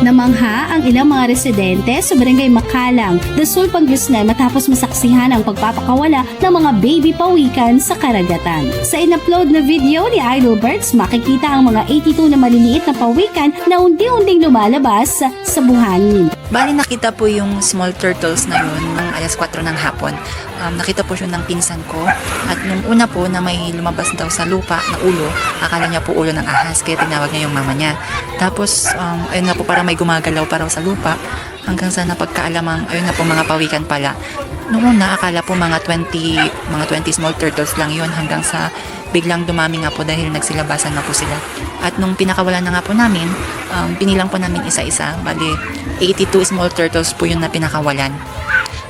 Namangha ang ilang mga residente sa Barangay Makalang, Dasul, Pangasinan matapos masaksihan ang pagpapakawala ng mga baby pawikan sa karagatan. Sa in-upload na video ni Idol Birds, makikita ang mga 82 na maliliit na pawikan na unti-unting lumalabas sa buhangin. Bali nakita po yung small turtles na yun ng alas 4 ng hapon. Nakita po siya ng pinsan ko at nung una po na may lumabas daw sa lupa na ulo, akala niya po ulo ng ahas kaya tinawag niya yung mama niya. Tapos ayun nga po parang may gumagalaw pa raw sa lupa hanggang sa napagkaalamang ayun na po mga pawikan pala. Noong una akala po mga 20 small turtles lang yun hanggang sa biglang dumami nga po dahil nagsilabasan na po sila. At nung pinakawalan na nga po namin, pinilang po namin isa-isa. Bali, 82 small turtles po yun na pinakawalan.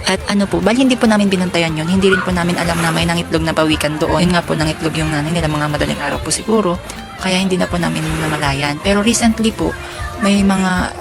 At ano po, bali hindi po namin binantayan yun. Hindi rin po namin alam na may nangitlog na pawikan doon. Yun nga po, nangitlog yung nanay nila mga madaling araw po siguro. Kaya hindi na po namin namalayan. Pero recently po, may mga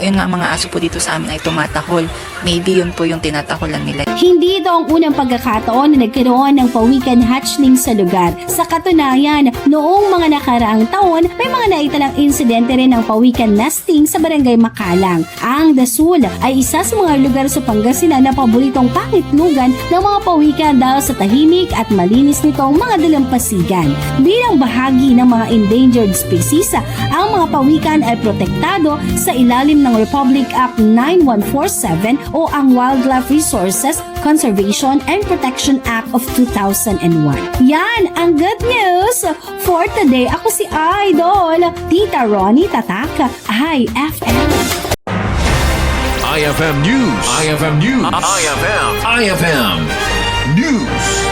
aso po dito sa amin ay tumatahol. Maybe yun po yung tinataholan nila. Hindi ito ang unang pagkakataon na nagkaroon ng pawikan hatchling sa lugar. Sa katunayan, noong mga nakaraang taon, may mga naitalang insidente rin ng pawikan nesting sa Barangay Makalang. Ang Dasul ay isa sa mga lugar sa Pangasinan na paboritong pangitlugan ng mga pawikan dahil sa tahimik at malinis nitong mga dalampasigan. Bilang bahagi ng mga endangered species, ang mga pawikan ay protektado sa ilalim ng Republic Act 9147 o ang Wildlife Resources Conservation and Protection Act of 2001. Yan ang good news for today. Ako si Idol, Tita Ronnie Tatak, IFM. IFM News. IFM News. IFM News.